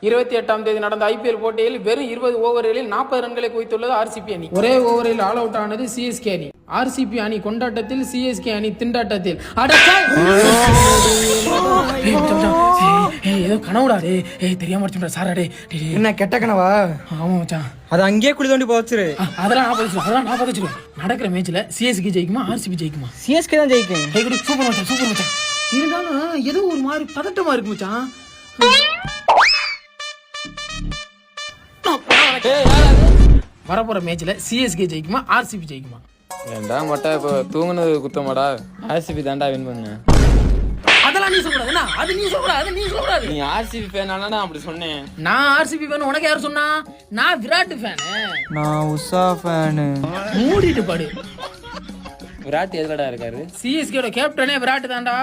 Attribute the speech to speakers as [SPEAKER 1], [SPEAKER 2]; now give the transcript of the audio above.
[SPEAKER 1] 28ஆம் தேதி நடந்த ஐபிஎல் போட்டியில் வெறும் 20 ஓவர்களில் 40 ரன்களை குவித்துள்ளது ஆர்சிபி அணி. ஒரே ஓவரில் ஆல் அவுட் ஆனது சிஎஸ்கே அணி. ஆர்சிபி அணி கொண்டாட்டத்தில், சிஎஸ்கே அணி திண்டாட்டத்தில். ஏதோ கனவுடா டே. தெரியாம சாராடே.
[SPEAKER 2] என்ன கெட்ட கனவா?
[SPEAKER 1] ஆமா மச்சான்,
[SPEAKER 2] அது அங்கேயே குழி தோண்டி போச்சுரு.
[SPEAKER 1] அதெல்லாம் நான் பதிச்சிருவேன். நடக்கிற மேட்ச்ல சிஎஸ்கே ஜெயிக்குமா ஆர்சிபி ஜெயிக்குமா?
[SPEAKER 2] சிஎஸ்கே தான் ஜெயிக்கும்.
[SPEAKER 1] சூப்பர் மச்சான், சூப்பர் மச்சான். இருந்தாலும் ஏதோ ஒரு மாதிரி பதட்டமா இருக்கு மச்சான். வரப்போற மேட்ச்ல சிஎஸ்கே ஜெயிக்குமா ஆர்சிபி ஜெயிக்குமா?
[SPEAKER 3] ஏண்டா மட்டா இப்போ தூங்குனது குத்தமாடா, ஆர்சிபி தாண்டா வின் பண்ண.
[SPEAKER 1] அதெல்லாம் நீ சொல்லக்கூடாது. அது நீ சொல்லக்கூடாது.
[SPEAKER 3] நீ ஆர்சிபி ஃபேனானா நான் அப்படி சொன்னேன்.
[SPEAKER 1] நான் ஆர்சிபி ஃபேன், உனக்கு யார் சொன்னா? நான் விராட் ஃபேன்.
[SPEAKER 2] நான் உஷா ஃபேன்.
[SPEAKER 1] மூடிட்டு பாடு.
[SPEAKER 3] விராட் எதுலடா இருக்காரு?
[SPEAKER 1] சிஎஸ்கேட கேப்டனே விராட் தான்டா.